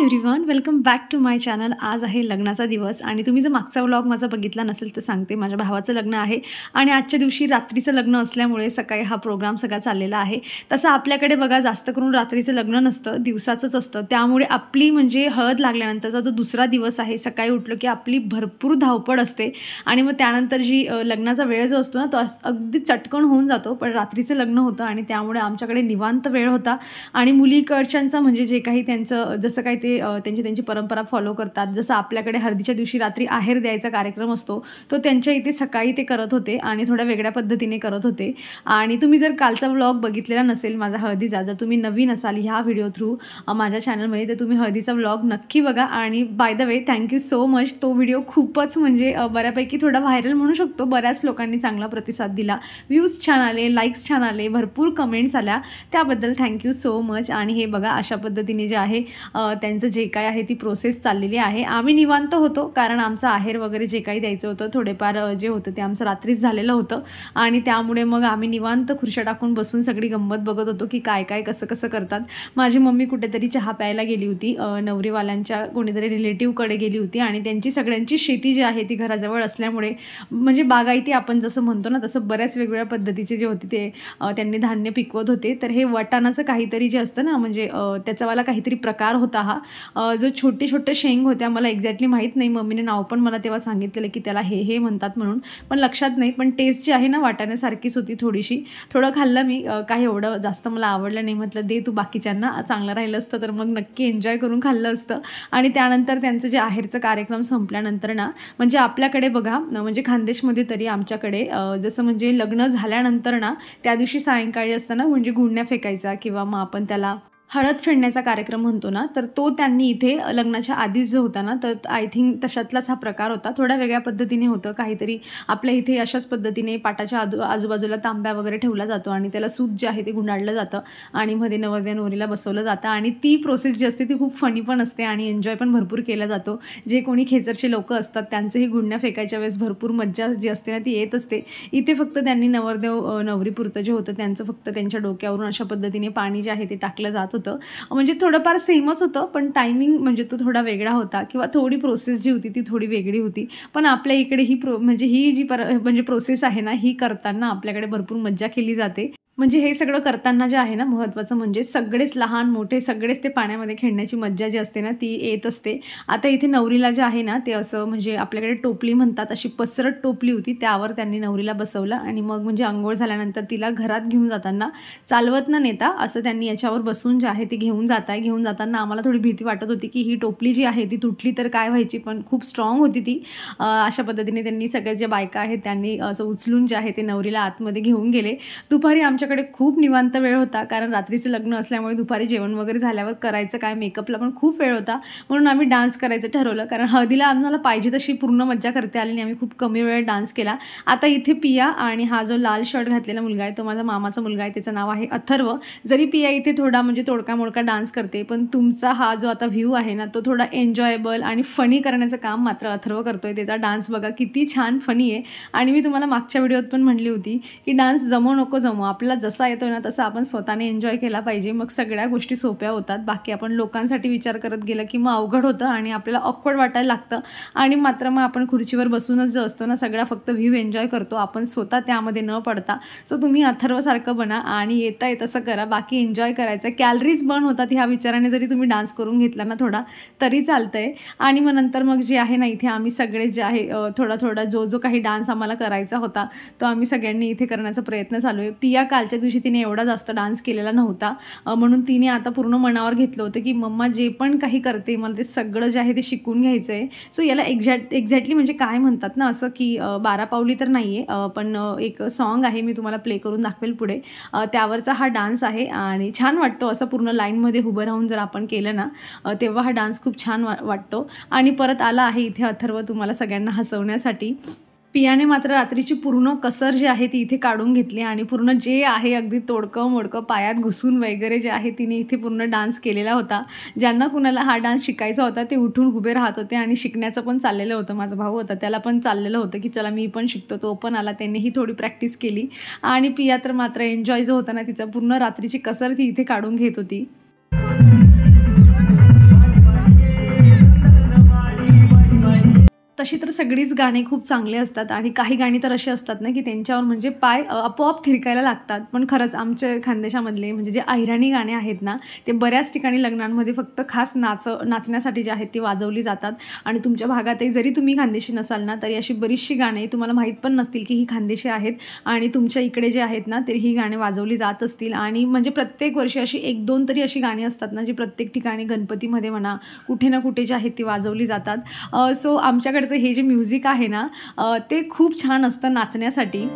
Everyone, welcome back to my channel. आज आहे लग्नाचा दिवस आणि तुम्ही जर मागचा व्लॉग माझा बघितला नसेल तर सांगते. माझ्या भावाचं लग्न आहे आणि आजच्या दिवशी रात्रीचं लग्न असल्यामुळे सकाळी हा प्रोग्राम सगळा चाललेला आहे. तसं आपल्याकडे बघा जास्त करून रात्रीचं लग्न नसतं, दिवसाचंच असतं. त्यामुळे आपली म्हणजे हळद लागल्यानंतरचा जो दुसरा दिवस आहे, सकाळी उठलो की आपली भरपूर धावपळ असते आणि मग त्यानंतर जी लग्नाचा वेळ जो असतो ना तो अगदी चटकन होऊन जातो. पण रात्रीचं लग्न होतं आणि त्यामुळे आमच्याकडे निवांत वेळ होता आणि मुलीकडच्यांचा म्हणजे जे काही त्यांचं जसं काही ते त्यांची परंपरा फॉलो करतात. जसं आपल्याकडे हळदीच्या दिवशी रात्री आहेर द्यायचा कार्यक्रम असतो तो त्यांच्या इथे सकाळी ते करत होते आणि थोड्या वेगळ्या पद्धतीने करत होते. आणि तुम्ही जर कालचा व्लॉग बघितलेला नसेल माझा हळदीचा, जर तुम्ही नवीन असाल ह्या व्हिडिओ थ्रू माझ्या चॅनलमध्ये, तर तुम्ही हळदीचा व्लॉग नक्की बघा. आणि bye the way thank you so much. तो व्हिडिओ खूपच म्हणजे बऱ्यापैकी थोडा व्हायरल म्हणू शकतो. बऱ्याच लोकांनी चांगला प्रतिसाद दिला, व्ह्यूज छान आले, लाईक्स छान आले, भरपूर कमेंट्स आल्या, त्याबद्दल थँक्यू सो मच. आणि हे बघा अशा पद्धतीने जे आहे त्यांचं जे काय आहे ती प्रोसेस चाललेली आहे. आम्ही निवांत होतो कारण आमचं आहेर वगैरे जे काही द्यायचं होतं थोडेफार जे होतं ते आमचं रात्रीच झालेलं होतं आणि त्यामुळे मग आम्ही निवांत खुर्च्या टाकून बसून सगळी गंमत बघत होतो की काय काय कसं कसं करतात. माझी मम्मी कुठेतरी चहा प्यायला गेली होती, नवरीवाल्यांच्या कोणीतरी रिलेटिव्हकडे गेली होती आणि त्यांची सगळ्यांची शेती जी आहे ती घराजवळ असल्यामुळे म्हणजे बागायती आपण जसं म्हणतो ना तसं बऱ्याच वेगवेगळ्या पद्धतीचे जे होते ते त्यांनी धान्य पिकवत होते. तर हे वाटाणाचं काहीतरी जे असतं ना म्हणजे त्याचावाला काहीतरी प्रकार होता हा, जो छोटे छोटे शेंग होत्या. मला एक्झॅक्टली माहीत नाही, मम्मीने नाव पण मला तेव्हा सांगितलेलं की त्याला हे म्हणतात म्हणून, पण लक्षात नाही. पण टेस्ट जी आहे ना वाटाण्यासारखीच होती थोडीशी. थोडं खाल्लं मी, काही एवढं जास्त मला आवडलं नाही. म्हटलं दे तू बाकीच्यांना, चांगलं राहिलं असतं तर मग नक्की एन्जॉय करून खाल्लं असतं. आणि त्यानंतर त्यांचं जे आहेरचं कार्यक्रम संपल्यानंतर ना म्हणजे आपल्याकडे बघा म्हणजे खानदेशमध्ये तरी आमच्याकडे जसं म्हणजे लग्न झाल्यानंतर ना त्या दिवशी सायंकाळी असताना म्हणजे गुळण्या फेकायचा किंवा मग आपण त्याला हळद फेडण्याचा कार्यक्रम म्हणतो ना, तर तो त्यांनी इथे लग्नाच्या आधीच जो होता ना तर आय थिंक तशातलाच हा प्रकार होता. थोड्या वेगळ्या पद्धतीने होतं काहीतरी. आपल्या इथे अशाच पद्धतीने पाटाच्या आजूबाजूला तांब्या वगैरे ठेवला जातो आणि त्याला सूत जे आहे ते गुंडाळलं जातं आणि मध्ये नवरदेव नवरीला बसवलं जातं. आणि ती प्रोसेस जी असते ती खूप फनी पण असते आणि एन्जॉय पण भरपूर केला जातो. जे कोणी खेचरचे लोक असतात त्यांचंही गुंड्या फेकायच्या वेळेस भरपूर मज्जा जी असते ना ती येत असते. इथे फक्त त्यांनी नवरदेव नवरीपुरतं जे होतं त्यांचं फक्त त्यांच्या डोक्यावरून अशा पद्धतीने पाणी जे आहे ते टाकलं जात होतं. म्हणजे थोडंफार सेमच होतं पण टायमिंग म्हणजे तो थोडा वेगळा होता किंवा थोडी प्रोसेस जी होती ती थोडी वेगळी होती. पण आपल्या इकडे ही म्हणजे ही जी म्हणजे प्रोसेस आहे ना ही करताना आपल्याकडे भरपूर मज्जा केली जाते. म्हणजे हे सगळं करताना जे आहे ना महत्त्वाचं म्हणजे सगळेच लहान मोठे सगळेच ते पाण्यामध्ये खेळण्याची मज्जा जी असते ना ती येत असते. आता इथे नवरीला जे आहे ना ते असं म्हणजे आपल्याकडे टोपली म्हणतात, अशी पसरट टोपली होती, त्यावर त्यांनी नवरीला बसवलं आणि मग म्हणजे अंघोळ झाल्यानंतर तिला घरात घेऊन जाताना चालवत न नेता असं त्यांनी याच्यावर बसून जे आहे ते घेऊन जाताना आम्हाला थोडी भीती वाटत होती की ही टोपली जी आहे ती तुटली तर काय व्हायची, पण खूप स्ट्रॉंग होती ती. अशा पद्धतीने त्यांनी सगळ्या ज्या बायका आहेत त्यांनी असं उचलून जे आहे ते नवरीला आतमध्ये घेऊन गेले. दुपारी आमच्याकडे खूप निवांत वेळ होता कारण रात्रीचं लग्न असल्यामुळे दुपारी जेवण वगैरे झाल्यावर करायचं काय, मेकअपला पण खूप वेळ होता म्हणून आम्ही डान्स करायचं ठरवलं. कारण हळदीला आम्हाला पाहिजे तशी पूर्ण मज्जा करता आली नाही, आम्ही खूप कमी वेळ डान्स केला. आता इथे पिया आणि हा जो लाल शर्ट घातलेला मुलगा आहे तो माझा मामाचा मुलगा आहे, त्याचं नाव आहे अथर्व. जरी पिया इथे थोडा म्हणजे तोडका मोडका डान्स करते पण तुमचा हा जो आता व्ह्यू आहे ना तो थोडा एन्जॉयबल आणि फनी करण्याचं काम मात्र अथर्व करतोय. त्याचा डान्स बघा किती छान फनी आहे. आणि मी तुम्हाला मागच्या व्हिडिओत पण म्हणली होती की डान्स जमो नको जमो, आपला जसा येतो ना तसं आपण स्वतःने एन्जॉय केला पाहिजे, मग सगळ्या गोष्टी सोप्या होतात. बाकी आपण लोकांसाठी विचार करत गेलं की मग अवघड होतं आणि आपल्याला ऑकवर्ड वाटायला लागतं. आणि मात्र मग आपण खुर्चीवर बसूनच जो असतो ना सगळा फक्त व्ह्यू एन्जॉय करतो, आपण स्वतः त्यामध्ये न पडता. सो तुम्ही अथर्वसारखं बना आणि येता येत असं करा, बाकी एन्जॉय करायचं. कॅलरीज बर्न होतात ह्या विचाराने जरी तुम्ही डान्स करून घेतला ना थोडा तरी चालतंय. आणि मग नंतर मग जे आहे ना इथे आम्ही सगळे जे आहे थोडा जो काही डान्स आम्हाला करायचा होता तो आम्ही सगळ्यांनी इथे करण्याचा प्रयत्न चालू आहे. पिया कालच्या दिवशी तिने एवढा जास्त डान्स केलेला नव्हता म्हणून तिने आता पूर्ण मनावर घेतलं होतं की मम्मा जे पण काही करते मला ते सगळं जे आहे ते शिकून घ्यायचं आहे. सो याला एक्झॅक्टली म्हणजे काय म्हणतात ना असं की 12 पावली तर नाही आहे पण एक सॉन्ग आहे, मी तुम्हाला प्ले करून दाखवेल पुढे, त्यावरचा हा डान्स आहे आणि छान वाटतो. असं पूर्ण लाईनमध्ये उभं राहून जर आपण केलं ना तेव्हा हा डान्स खूप छान वाटतो. आणि परत आला आहे इथे अथर्व तुम्हाला सगळ्यांना हसवण्यासाठी. पियाने मात्र रात्रीची पूर्ण कसर जी आहे ती इथे काढून घेतली आणि पूर्ण जे आहे अगदी तोडकं मोडकं पायात घुसून वगैरे जे आहे तिने इथे पूर्ण डान्स केलेला होता. ज्यांना कुणाला हा डान्स शिकायचा होता ते उठून उभे राहत होते आणि शिकण्याचं पण चाललेलं होतं. माझा भाऊ होता त्याला पण चाललेलं होतं की चला मी पण शिकतो, तो पण आला, त्यांनीही थोडी प्रॅक्टिस केली. आणि पिया तर मात्र एन्जॉय जो होता ना तिचा पूर्ण रात्रीची कसर ती इथे काढून घेत होती. तशी तर सगळीच गाणी खूप चांगली असतात आणि काही गाणी तर अशी असतात ना, की त्यांच्यावर म्हणजे पाय आपोआप थिरकायला लागतात. पण खरंच आमच्या खानदेशामधले म्हणजे जे अहिराणी गाणे आहेत ना, ते बऱ्याच ठिकाणी लग्नांमध्ये फक्त खास नाचण्यासाठी जे आहेत ती वाजवली जातात. आणि तुमच्या भागातही जरी तुम्ही खानदेशी नसाल ना, तरी अशी बरीचशी गाणी तुम्हाला माहीत पण नसतील, की ही खानदेशी आहेत आणि तुमच्या इकडे जे आहेत ना, तर ही गाणी वाजवली जात असतील. आणि म्हणजे प्रत्येक वर्षी अशी 1-2 तरी अशी गाणी असतात ना, जी प्रत्येक ठिकाणी गणपतीमध्ये म्हणा, कुठे ना कुठे जे आहेत ती वाजवली जातात. सो आमच्याकडचं हे जे म्युझिक आहे ना, ते खूप छान असतं नाचण्यासाठी.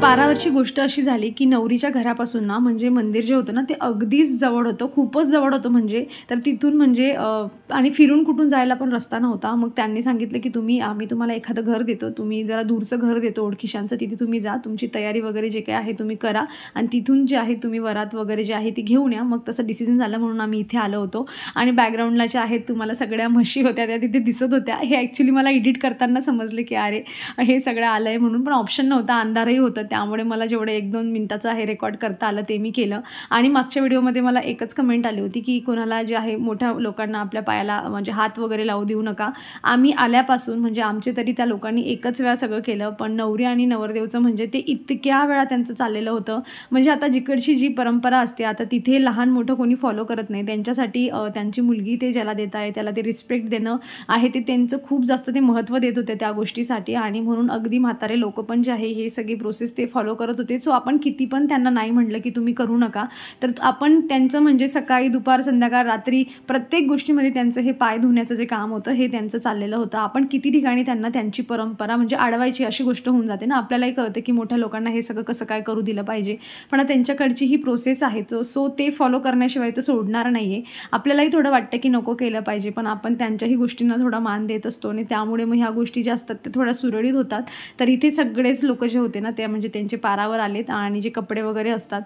पारावरची गोष्ट अशी झाली, की नवरीच्या घरापासून ना म्हणजे मंदिर जे होतं ना, ते अगदीच जवळ होतं, खूपच जवळ होतं म्हणजे. तर तिथून म्हणजे आणि फिरून कुठून जायला पण रस्ता नव्हता. मग त्यांनी सांगितलं, की आम्ही तुम्हाला एखादं घर देतो, तुम्ही जरा दूरचं घर देतो ओळखीशांचं, तिथे तुम्ही जा, तुमची तयारी वगैरे जे काही आहे तुम्ही करा आणि तिथून जे आहे तुम्ही वरात वगैरे जे आहे ती घेऊन या. मग तसं डिसिजन झालं म्हणून आम्ही इथे आलो होतो. आणि बॅकग्राऊंडला ज्या आहेत तुम्हाला सगळ्या म्हशी होत्या त्या तिथे दिसत होत्या. हे ॲक्च्युली मला एडिट करताना समजले, की अरे हे सगळं आलं आहे म्हणून, पण ऑप्शन नव्हता, अंधारही होतं. त्यामुळे मला जेवढं 1-2 मिनिटाचं हे रेकॉर्ड करता आलं ते मी केलं. आणि मागच्या व्हिडिओमध्ये मला एकच कमेंट आली होती, की कोणाला जे आहे मोठ्या लोकांना आपल्या पायाला म्हणजे हात वगैरे लावू देऊ नका. आम्ही आल्यापासून म्हणजे आमचे तरी त्या लोकांनी एकच वेळा सगळं केलं, पण नवरी आणि नवरदेवचं म्हणजे ते इतक्या वेळा त्यांचं चाललेलं होतं. म्हणजे आता जिकडची जी परंपरा असते, आता तिथे लहान मोठं कोणी फॉलो करत नाही. त्यांच्यासाठी त्यांची मुलगी ते ज्याला देत आहे त्याला ते रिस्पेक्ट देणं आहे, ते त्यांचं खूप जास्त ते महत्त्व देत होते त्या गोष्टीसाठी. आणि म्हणून अगदी म्हातारे लोक पण जे आहे हे सगळी प्रोसेस ते फॉलो करत होते. सो आपण किती पण त्यांना नाही म्हटलं, की तुम्ही करू नका, तर आपण त्यांचं म्हणजे सकाळी, दुपार, संध्याकाळ, रात्री प्रत्येक गोष्टीमध्ये त्यांचं हे पाय धुण्याचं जे काम होतं हे त्यांचं चाललेलं होतं. आपण किती ठिकाणी त्यांना त्यांची परंपरा म्हणजे अडवायची अशी गोष्ट होऊन जाते ना. आपल्यालाही कळतं, की मोठ्या लोकांना हे सगळं कसं काय करू दिलं पाहिजे, पण त्यांच्याकडची ही प्रोसेस आहे. सो ते फॉलो करण्याशिवाय तर सोडणार नाही आहे. आपल्यालाही थोडं वाटतं, की नको केलं पाहिजे, पण आपण त्यांच्याही गोष्टींना थोडा मान देत असतो आणि त्यामुळे मग ह्या गोष्टी ज्या असतात त्या थोड्या सुरळीत होतात. तर इथे सगळेच लोक जे होते ना, ते म्हणजे त्यांचे पारावर आलेत आणि जे कपडे वगैरे असतात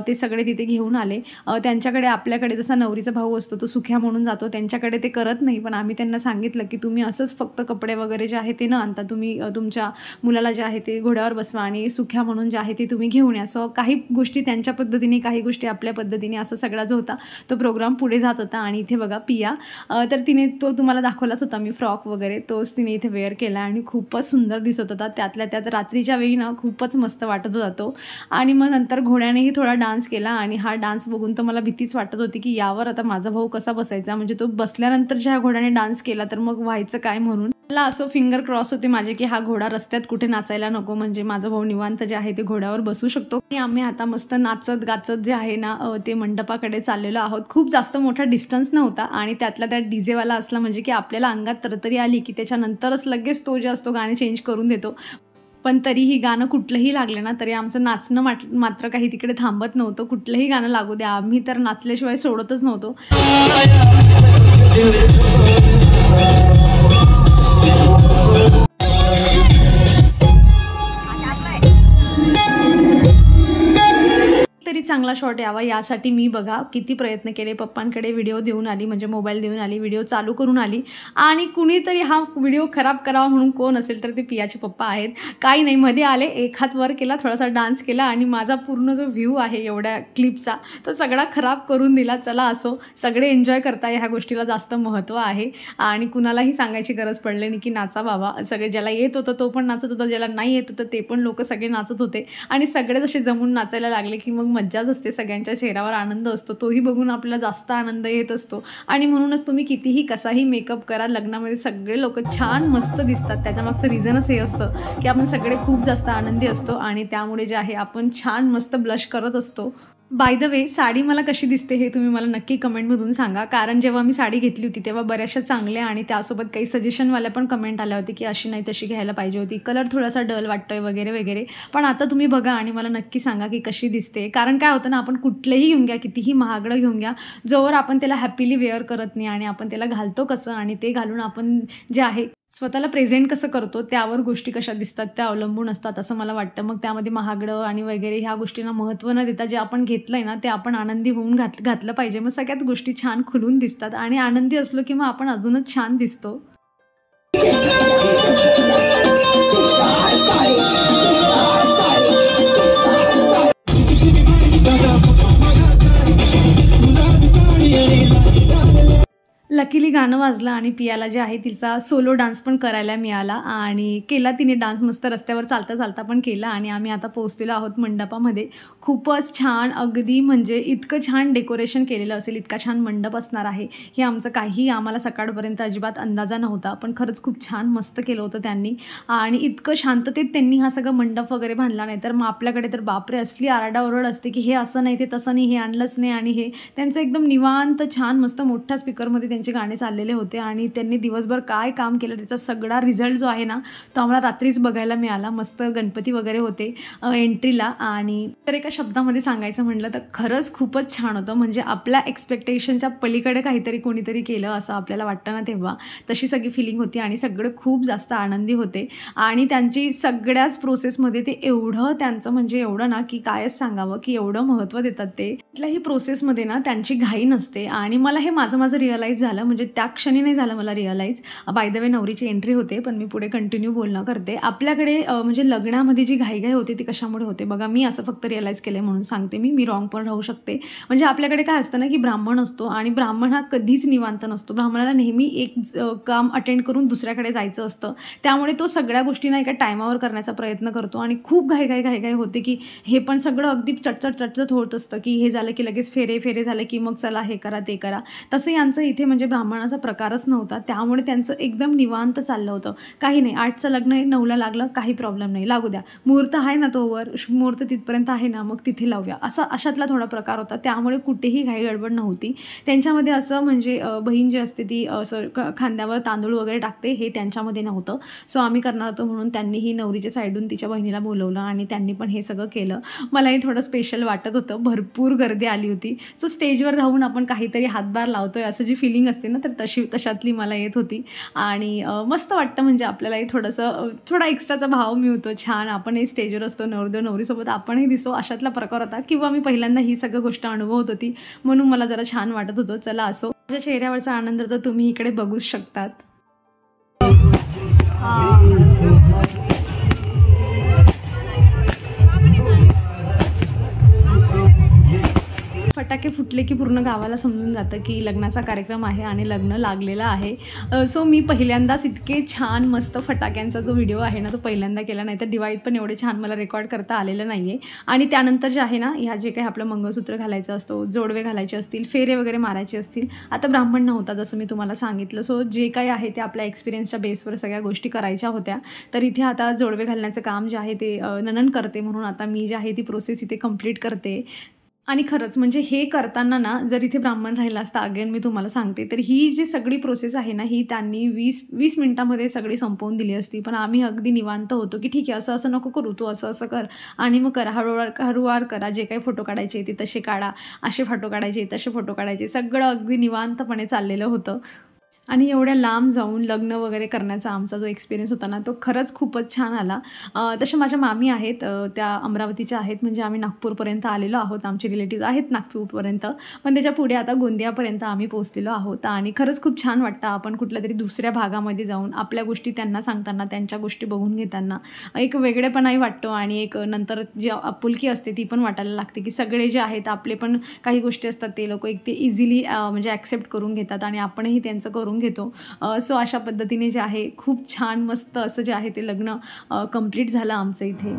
ते सगळे तिथे घेऊन आले. त्यांच्याकडे आपल्याकडे जसा नवरीचा भाऊ असतो तो सुख्या म्हणून जातो, त्यांच्याकडे ते करत नाही. पण आम्ही त्यांना सांगितलं, की तुम्ही असंच फक्त कपडे वगैरे जे आहे ते न आणता तुम्ही तुमच्या मुलाला जे आहे ते घोड्यावर बसवा आणि सुख्या म्हणून जे आहे ते तुम्ही घेऊन या. सो काही गोष्टी त्यांच्या पद्धतीने, काही गोष्टी आपल्या पद्धतीने, असं सगळा जो होता तो प्रोग्राम पुढे जात होता. आणि इथे बघा पिया, तर तिने तो तुम्हाला दाखवलाच होता मी फ्रॉक वगैरे, तोच तिने इथे वेअर केला आणि खूपच सुंदर दिसत होता. त्यातल्या त्यात रात्रीच्या वेळी ना खूपच मस्त वाटत होता तो. आणि मग नंतर घोड्यानेही थोडा डान्स केला आणि हा डान्स बघून तर मला भीतीच वाटत होती, की यावर आता माझा भाऊ कसा बसायचा. म्हणजे तो बसल्यानंतर ज्या घोड्याने डान्स केला तर मग व्हायचं काय म्हणून मला असं फिंगर क्रॉस होते माझे, की हा घोडा रस्त्यात कुठे नाचायला नको, म्हणजे माझा भाऊ निवांत जे आहे ते घोड्यावर बसू शकतो. आणि आम्ही आता मस्त नाचत गाचत जे आहे ना ते मंडपाकडे चाललेलो आहोत. खूप जास्त मोठा डिस्टन्स नव्हता आणि त्यातला त्यात डीजेवाला असला म्हणजे की आपल्याला अंगात तरतरी आली, की त्याच्यानंतरच लगेच तो जे असतो गाणे चेंज करून देतो. पण तरीही गाणं कुठलंही लागलं ना तरी आमचं नाचणं मात्र काही तिकडे थांबत नव्हतं. कुठलंही गाणं लागू द्या, आम्ही तर नाचल्याशिवाय सोडतच नव्हतो. तरी चांगला शॉट यावा यासाठी मी बघा किती प्रयत्न केले. पप्पांकडे व्हिडिओ देऊन आली, म्हणजे मोबाईल देऊन आली, व्हिडिओ चालू करून आली आणि कुणीतरी हा व्हिडिओ खराब करावा म्हणून कोण असेल तर ते पियाचे पप्पा आहेत. काही नाही, मध्ये आले, एक हात वर केला, थोडासा डान्स केला आणि माझा पूर्ण जो व्ह्यू आहे एवढ्या क्लिपचा तो सगळा खराब करून दिला. चला असो, सगळे एन्जॉय करताय, ह्या गोष्टीला जास्त महत्त्व आहे. आणि कुणालाही सांगायची गरज पडली नाही की नाचा बाबा. सगळे ज्याला येत होतं तो पण नाचत होता, ज्याला नाही येत होतं ते पण लोक सगळे नाचत होते आणि सगळे जसे जमून नाचायला लागले की मग मज्जाच असते. सगळ्यांच्या चेहऱ्यावर आनंद असतो, तोही बघून आपल्याला जास्त आनंद येत असतो. आणि म्हणूनच तुम्ही कितीही कसाही मेकअप करा, लग्नामध्ये सगळे लोक छान मस्त दिसतात. त्याच्यामागचं रिझनच हे असतं की आपण सगळे खूप जास्त आनंदी असतो आणि त्यामुळे जे आहे आपण छान मस्त ब्लश करत असतो. बाय द वे, साडी मला कशी दिसते हे तुम्ही मला नक्की कमेंटमधून सांगा. कारण जेव्हा मी साडी घेतली होती तेव्हा बऱ्याचशा चांगल्या आणि त्यासोबत काही सजेशनवाल्या पण कमेंट आल्या होती की अशी नाही तशी घ्यायला पाहिजे होती, कलर थोडासा डल वाटतोय वगैरे वगैरे. पण आता तुम्ही बघा आणि मला नक्की सांगा की कशी दिसते. कारण काय होतं ना, आपण कुठलंही घेऊन घ्या, कितीही महागडं घेऊन घ्या, जोवर आपण त्याला हॅपीली वेअर करत नाही आणि आपण त्याला घालतो कसं आणि ते घालून आपण जे आहे स्वतःला प्रेझेंट कसं करतो त्यावर गोष्टी कशा दिसतात त्या अवलंबून असतात असं मला वाटतं. मग त्यामध्ये महागडं आणि वगैरे ह्या गोष्टींना महत्त्व न देता जे आपण घेतलं आहे ना ते आपण आनंदी होऊन घातलं पाहिजे. मग सगळ्यात गोष्टी छान खुलून दिसतात आणि आनंदी असलो की मग आपण अजूनच छान दिसतो. लकीली गाणं वाजलं आणि पियाला जे आहे तिचा सोलो डान्स पण करायला मिळाला आणि केला तिने डान्स मस्त रस्त्यावर चालता चालता पण केला आणि आम्ही आता पोहोचलेलो आहोत मंडपामध्ये. खूपच छान, अगदी म्हणजे इतकं छान डेकोरेशन केलेलं असेल, इतका छान मंडप असणार आहे हे आमचं काही आम्हाला सकाळपर्यंत अजिबात अंदाजा नव्हता. पण खरंच खूप छान मस्त केलं होतं त्यांनी आणि इतकं शांततेत त्यांनी हा सगळा मंडप वगैरे बांधला. नाही तर मग आपल्याकडे तर बापरे असली आरडाओरड असते की हे असं नाही, ते तसं नाही, हे आणलंच नाही. आणि हे त्यांचं एकदम निवांत छान मस्त मोठ्या स्पीकरमध्ये त्यांचे गाणे चाललेले होते आणि त्यांनी दिवसभर काय काम केलं त्याचा सगळा रिझल्ट जो आहे ना तो आम्हाला रात्रीच बघायला मिळाला. मस्त गणपती वगैरे होते एंट्रीला. आणि तर एका शब्दामध्ये सांगायचं म्हटलं तर खरंच खूपच छान होतं. म्हणजे आपल्या एक्सपेक्टेशनच्या पलीकडे काहीतरी कोणीतरी केलं असं आपल्याला वाटतं ना, तेव्हा तशी सगळी फिलिंग होती आणि सगळे खूप जास्त आनंदी होते. आणि त्यांची सगळ्याच प्रोसेसमध्ये ते एवढं त्यांचं म्हणजे एवढं ना की कायच सांगावं की एवढं महत्त्व देतात ते. कुठल्याही प्रोसेसमध्ये ना त्यांची घाई नसते आणि मला हे माझं रिअलाईज झालं. म्हणजे त्या क्षणी नाही झालं मला रिअलाईज. बाय द वे नवरीची एंट्री होते पण मी पुढे कंटिन्यू बोलणं करते. आपल्याकडे म्हणजे लग्नामध्ये जी घाई होते ती कशामुळे होते बघा. मी असं फक्त रिअलाईज केलं म्हणून सांगते. मी रॉंग पण राहू शकते. म्हणजे आपल्याकडे काय असतं ना की ब्राह्मण असतो आणि ब्राह्मण हा कधीच निवांत नसतो. ब्राह्मणाला नेहमी एक काम अटेंड करून दुसऱ्याकडे जायचं असतं. त्यामुळे तो सगळ्या गोष्टींना एका टायमावर करण्याचा प्रयत्न करतो आणि खूप घाई होते की हे पण सगळं अगदी चटचट होत असतं की हे झालं की लगेच फेरे झाले की मग चला हे करा ते करा. तसं यांचं इथे म्हणजे ब्राह्मणाचा प्रकारच नव्हता. त्यामुळे त्यांचं एकदम निवांत चाललं होतं. काही नाही, 8चं लग्न आहे, 9ला लागलं काही प्रॉब्लेम नाही, लागू द्या. मुहूर्त आहे ना तो वर, मुहूर्त तिथपर्यंत आहे ना मग तिथे लावूया, अशातला थोडा प्रकार होता. त्यामुळे कुठेही घाई गडबड नव्हती त्यांच्यामध्ये. असं म्हणजे बहीण जी असते ती असं खांद्यावर तांदूळ वगैरे टाकते हे त्यांच्यामध्ये नव्हतं. सो आम्ही करणार होतो म्हणून त्यांनीही नवरीच्या साईडून तिच्या बहिणीला बोलवलं आणि त्यांनी पण हे सगळं केलं. मलाही थोडं स्पेशल वाटत होतं. भरपूर गर्दी आली होती. सो स्टेजवर राहून आपण काहीतरी हातभार लावतोय असं जी फिलिंग असते ना तर तशातली मला येत होती. आणि मस्त वाटतं म्हणजे आपल्यालाही थोडा एक्स्ट्राचा भाव मिळतो. छान आपणही स्टेजवर असतो, नवरीसोबत आपणही दिसतो, अशातला प्रकार होता. किंवा मी पहिल्यांदा ही सगळं गोष्ट अनुभवत होती म्हणून मला जरा छान वाटत होतं. चला असो, माझ्या चेहऱ्यावरचा आनंद तर तुम्ही इकडे बघूच शकतात. फटाके फुटले की पूर्ण गावाला समजून जातं की लग्नाचा कार्यक्रम आहे आणि लग्न लागलेलं आहे. सो मी पहिल्यांदाच इतके छान मस्त फटाक्यांचा जो व्हिडिओ आहे ना तो पहिल्यांदा केला. नाही तर दिवाळीत पण एवढे छान मला रेकॉर्ड करता आलेलं नाही आहे. आणि त्यानंतर जे आहे ना ह्या जे काही आपलं मंगळसूत्र घालायचं असतो, जोडवे घालायचे असतील, फेरे वगैरे मारायचे असतील. आता ब्राह्मण नव्हता जसं मी तुम्हाला सांगितलं. सो जे काही आहे ते आपल्या एक्सपिरियन्सच्या बेसवर सगळ्या गोष्टी करायच्या होत्या. तर इथे आता जोडवे घालण्याचं काम जे आहे ते नणंद करते म्हणून आता मी जे आहे ती प्रोसेस इथे कंप्लीट करते. आणि खरंच म्हणजे हे करताना ना जर इथे ब्राह्मण राहिला असता, अगेन मी तुम्हाला सांगते, तर ही जी सगळी प्रोसेस आहे ना ही त्यांनी 20 मिनिटामध्ये सगळी संपवून दिली असती. पण आम्ही अगदी निवांत होतो की ठीक आहे, असं नको करू, तू असं कर आणि मग करा, हळूवार करा. जे काही फोटो काढायचे ते तसे काढा, असे फोटो काढायचे तसे फोटो काढायचे. सगळं अगदी निवांतपणे चाललेलं होतं. आणि एवढ्या लांब जाऊन लग्न वगैरे करण्याचा आमचा जो एक्सपिरियन्स होता ना तो खरंच खूपच छान आला. तशा माझ्या मामी आहेत, त्या अमरावतीच्या आहेत. म्हणजे आम्ही नागपूरपर्यंत आलेलो आहोत. आमचे रिलेटिव्ह आहेत नागपूरपर्यंत, पण त्याच्या पुढे आता गोंदियापर्यंत आम्ही पोहोचलेलो आहोत. आणि खरंच खूप छान वाटतं आपण कुठल्या तरी दुसऱ्या भागामध्ये जाऊन आपल्या गोष्टी त्यांना सांगताना, त्यांच्या गोष्टी बघून घेताना एक वेगळेपणाही वाटतो. आणि एक नंतर जी आपुलकी असते ती पण वाटायला लागते की सगळे जे आहेत आपले पण काही गोष्टी असतात ते लोक एक ते इझिली म्हणजे ॲक्सेप्ट करून घेतात आणि आपणही त्यांचं करून घेतो. सो अशा पद्धतीने जे आहे खूप छान मस्त असं जे आहे ते लग्न कंप्लीट झालं आमचं इथे.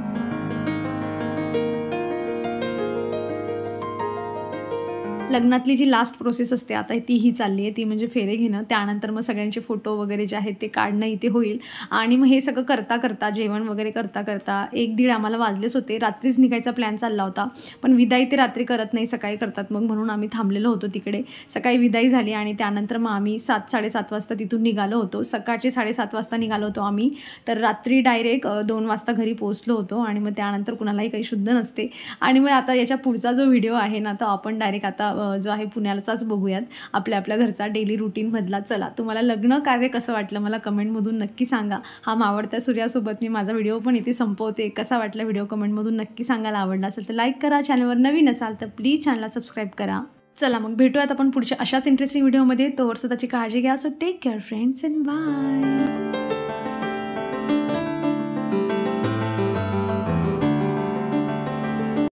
लग्नातली जी लास्ट प्रोसेस असते आता तीही चालली आहे, ती म्हणजे फेरे घेणं. त्यानंतर मग सगळ्यांचे फोटो वगैरे जे आहेत ते काढणं इथे होईल. आणि मग हे सगळं करता जेवण वगैरे करता 1-1:30 आम्हाला वाजलेच होते. रात्रीच निघायचा प्लॅन चालला होता, पण विदाई ते रात्री करत नाही, सकाळी करतात मग, म्हणून आम्ही थांबलेलो होतो तिकडे. सकाळी विदाई झाली आणि त्यानंतर मग आम्ही 7-7:30 वाजता तिथून निघालो होतो. सकाळचे 7:30 वाजता निघालो होतो आम्ही, तर रात्री डायरेक्ट 2 वाजता घरी पोहोचलो होतो. आणि मग त्यानंतर कुणालाही काही शुद्ध नसते. आणि मग आता याच्या पुढचा जो व्हिडिओ आहे ना तो आपण डायरेक्ट आता जो आहे पुण्यालाचाच बघूयात, आपल्या घरचा डेली रुटीनमधला. चला, तुम्हाला लग्न कार्य कसं वाटलं मला कमेंटमधून नक्की सांगा. हा मावळत्या सूर्यासोबत मी माझा व्हिडिओ पण इथे संपवते. कसा वाटला व्हिडिओ कमेंटमधून नक्की सांगायला. आवडला असेल तर लाईक करा, चॅनलवर नवीन असाल तर प्लीज चॅनलला सबस्क्राईब करा. चला मग भेटूयात आपण पुढच्या अशाच इंटरेस्टिंग व्हिडिओमध्ये. तोवर स्वतःची काळजी घ्या. So take care friends and bye.